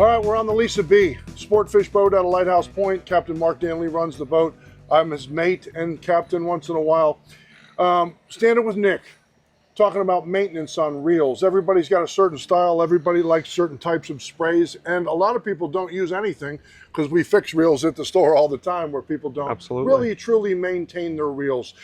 All right, we're on the Lisa B. Sportfish boat out of Lighthouse Point. Captain Mark Danley runs the boat. I'm his mate and captain once in a while. Standing with Nick, talking about maintenance on reels. Everybody's got a certain style. Everybody likes certain types of sprays. And a lot of people don't use anything because we fix reels at the store all the time where people don't really truly maintain their reels.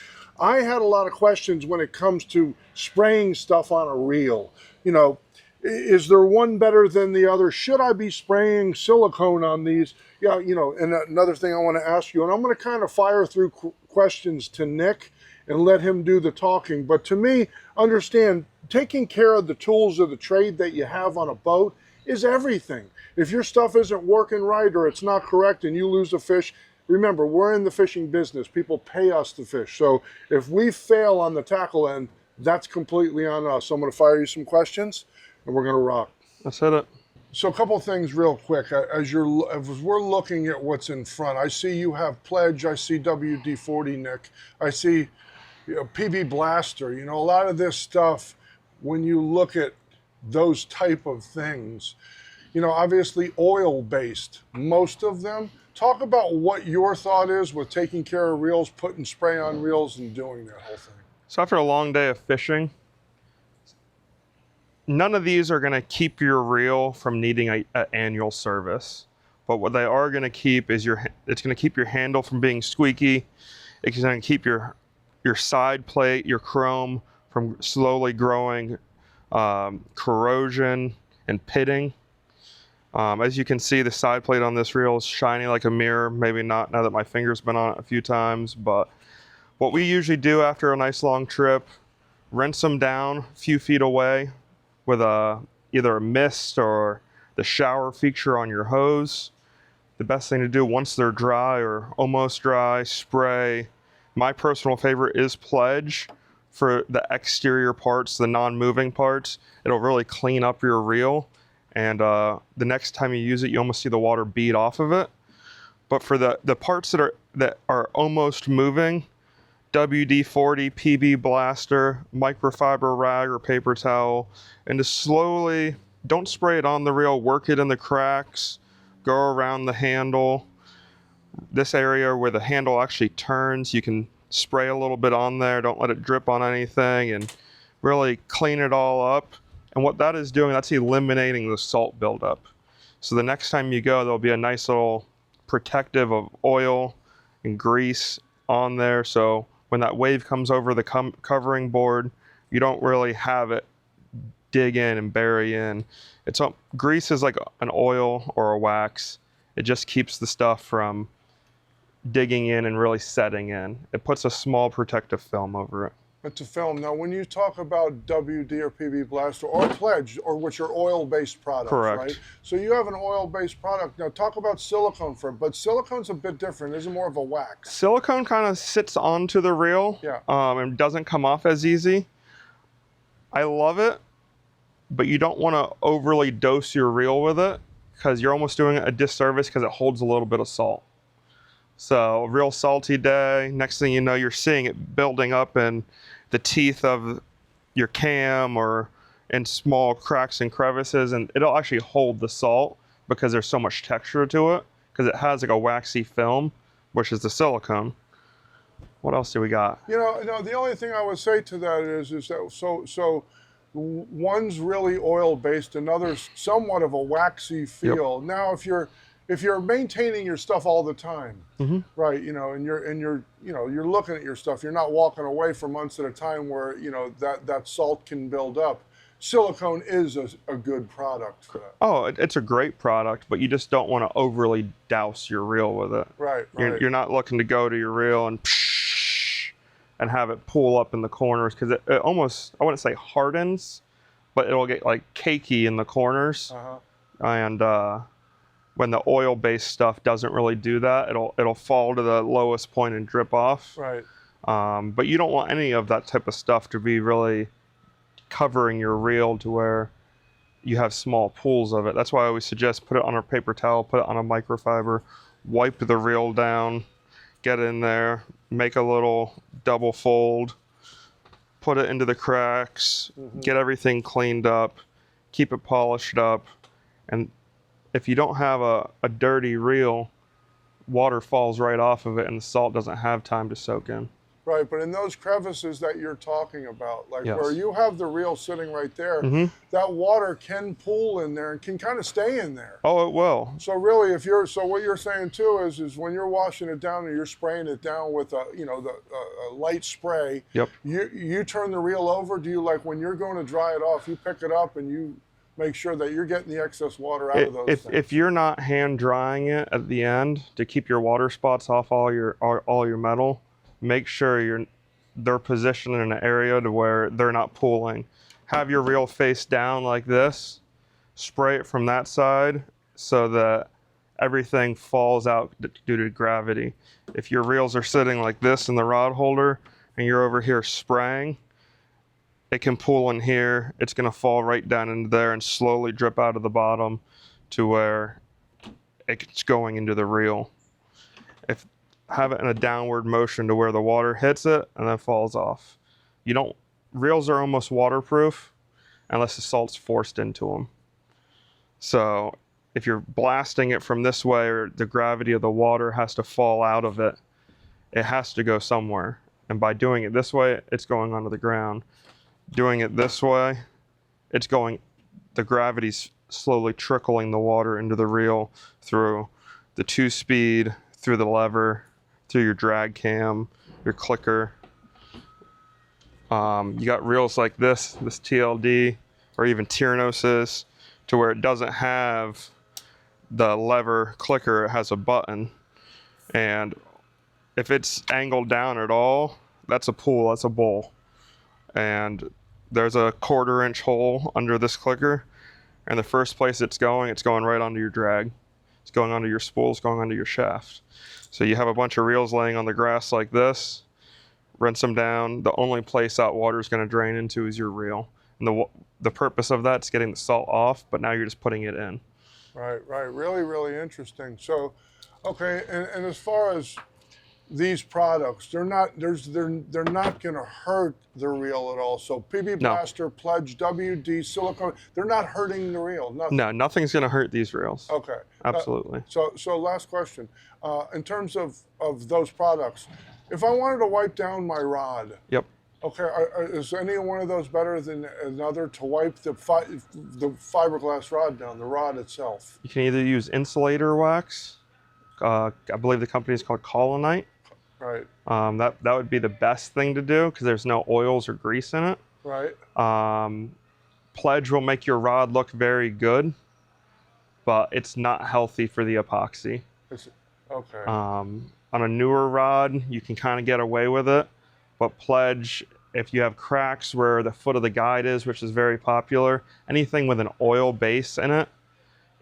I had a lot of questions when it comes to spraying stuff on a reel. You know, is there one better than the other? Should I be spraying silicone on these? Yeah, you know, and another thing I want to ask you, and I'm going to kind of fire through questions to Nick and let him do the talking. But to me, understand, taking care of the tools of the trade that you have on a boat is everything. If your stuff isn't working right or it's not correct and you lose a fish, remember, we're in the fishing business. People pay us to fish. So if we fail on the tackle end, that's completely on us. So I'm going to fire you some questions and we're going to rock. That's it. So a couple of things real quick. As we're looking at what's in front, I see you have Pledge. I see WD-40, Nick. I see PB Blaster. You know, a lot of this stuff, when you look at those type of things, you know, obviously oil-based, most of them. Talk about what your thought is with taking care of reels, putting spray on reels, and doing that whole thing. So after a long day of fishing, none of these are going to keep your reel from needing an annual service. But what they are going to keep is it's going to keep your handle from being squeaky. It's going to keep your side plate, your chrome, from slowly growing corrosion and pitting. As you can see, the side plate on this reel is shiny like a mirror. Maybe not now that my finger's been on it a few times, but what we usually do after a nice long trip, rinse them down a few feet away with either a mist or the shower feature on your hose. The best thing to do once they're dry or almost dry, spray. My personal favorite is Pledge for the exterior parts, the non-moving parts. It'll really clean up your reel. And the next time you use it, you almost see the water bead off of it. But for the parts that are almost moving, WD-40, PB Blaster, microfiber rag or paper towel, and just slowly, don't spray it on the reel, work it in the cracks, go around the handle. This area where the handle actually turns, you can spray a little bit on there, don't let it drip on anything, and really clean it all up. And what that is doing, that's eliminating the salt buildup. So the next time you go, there'll be a nice little protective of oil and grease on there. So when that wave comes over the covering board, you don't really have it dig in and bury in. Grease is like an oil or a wax. It just keeps the stuff from digging in and really setting in. It puts a small protective film over it. It's a film. Now, when you talk about WD or PB Blaster or Pledge, or which are oil-based products, correct, right? So you have an oil-based product. Now, talk about silicone for it, but silicone's a bit different. It's more of a wax. Silicone kind of sits onto the reel, and doesn't come off as easy. I love it, but you don't want to overly dose your reel with it because you're almost doing it a disservice because it holds a little bit of salt. So a real salty day, next thing you know, you're seeing it building up in the teeth of your cam or in small cracks and crevices, and it'll actually hold the salt because there's so much texture to it because it has like a waxy film, which is the silicone. What else do we got? You know, the only thing I would say to that is that so one's really oil-based, another's somewhat of a waxy feel. Yep. Now, if you're maintaining your stuff all the time, right, you know, and you're looking at your stuff, you're not walking away for months at a time where, you know, that salt can build up. Silicone is a good product for that. Oh, it's a great product, but you just don't want to overly douse your reel with it. Right. You're not looking to go to your reel and have it pull up in the corners because it almost, I wouldn't say hardens, but it'll get like cakey in the corners. And when the oil-based stuff doesn't really do that, it'll fall to the lowest point and drip off. Right. But you don't want any of that type of stuff to be really covering your reel to where you have small pools of it. That's why I always suggest put it on a paper towel, put it on a microfiber, wipe the reel down, get in there, make a little double fold, put it into the cracks, get everything cleaned up, keep it polished up, and if you don't have a dirty reel, water falls right off of it and the salt doesn't have time to soak in. Right, but in those crevices that you're talking about, like Yes. where you have the reel sitting right there, that water can pool in there and can kind of stay in there. Oh, it will. So really, what you're saying too is when you're washing it down and you're spraying it down with a a light spray, Yep. you turn the reel over. Do you, like, when you're going to dry it off, you pick it up and you make sure that you're getting the excess water out of those things? If you're not hand drying it at the end to keep your water spots off all your metal, make sure they're positioned in an area to where they're not pooling. Have your reel face down like this. Spray it from that side so that everything falls out due to gravity. If your reels are sitting like this in the rod holder and you're over here spraying, it can pool in here. It's going to fall right down into there and slowly drip out of the bottom to where it's going into the reel. Have it in a downward motion to where the water hits it and then falls off. Reels are almost waterproof unless the salt's forced into them. So if you're blasting it from this way, or the gravity of the water has to fall out of it, it has to go somewhere. And by doing it this way, it's going onto the ground. Doing it this way, the gravity's slowly trickling the water into the reel through the 2-speed, through the lever, through your drag cam, your clicker. You got reels like this TLD, or even Tyrannosis, to where it doesn't have the lever clicker, it has a button. And if it's angled down at all, that's a pull, that's a bowl. And there's a 1/4 inch hole under this clicker, and the first place it's going right onto your drag. It's going onto your spools, going onto your shaft. So you have a bunch of reels laying on the grass like this, rinse them down. The only place that water is going to drain into is your reel. And the purpose of that is getting the salt off, but now you're just putting it in. Right. Really, really interesting. So, okay, and as far as these products, they're not going to hurt the reel at all. So PB Blaster, Pledge, WD, silicone, they're not hurting the reel. Nothing. No, nothing's going to hurt these reels. Okay. Absolutely. So last question. In terms of those products, if I wanted to wipe down my rod, Yep. okay, is any one of those better than another to wipe the fiberglass rod down, the rod itself? You can either use insulator wax. I believe the company is called Colonite. Right. That would be the best thing to do because there's no oils or grease in it. Right. Pledge will make your rod look very good, but it's not healthy for the epoxy. Okay. On a newer rod, you can kind of get away with it, but Pledge, if you have cracks where the foot of the guide is, which is very popular, anything with an oil base in it,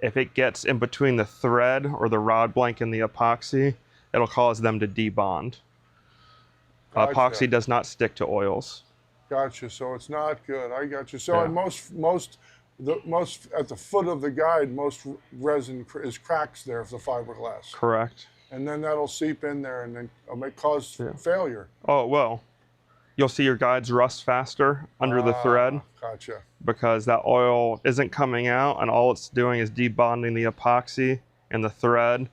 if it gets in between the thread or the rod blank and the epoxy, it'll cause them to debond. Gotcha. Epoxy does not stick to oils. Gotcha. So it's not good. I got you. So Yeah. in most at the foot of the guide, most resin is cracks there for the fiberglass, Correct. and then that'll seep in there and then cause failure. Oh, well, you'll see your guides rust faster under the thread Gotcha. because that oil isn't coming out, and all it's doing is debonding the epoxy and the thread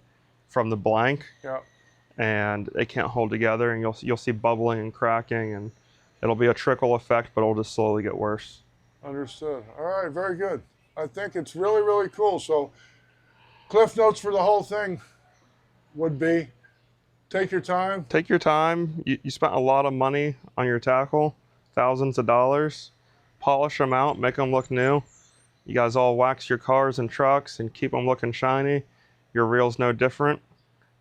from the blank. Yeah. And it can't hold together, and you'll see bubbling and cracking, and it'll be a trickle effect, but it'll just slowly get worse. Understood. All right. Very good. I think it's really, really cool. So cliff notes for the whole thing would be: take your time. Take your time. You spent a lot of money on your tackle, thousands of dollars. Polish them out, make them look new. You guys all wax your cars and trucks and keep them looking shiny. Your reel's no different.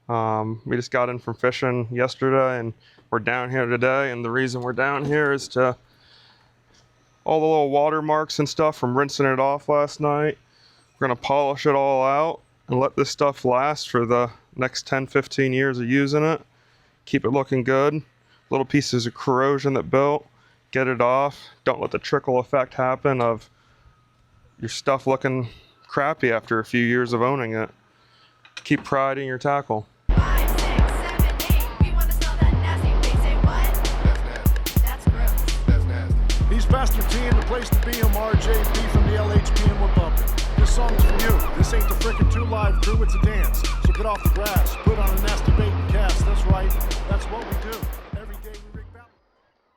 We just got in from fishing yesterday, and we're down here today, and the reason we're down here is to all the little watermarks and stuff from rinsing it off last night. We're going to polish it all out and let this stuff last for the next 10-15 years of using it. Keep it looking good. Little pieces of corrosion that built, get it off. Don't let the trickle effect happen of your stuff looking crappy after a few years of owning it. Keep pride in your tackle. 5, 6, 7, 8. We want to smell that nasty. They say what? That's gross. That's nasty. He's Pastor T and the place to be. I'm RJP from the LHP and we're bumping. This song's for you. This ain't the frickin' life crew, it's a dance. So get off the grass, put on a nasty bait,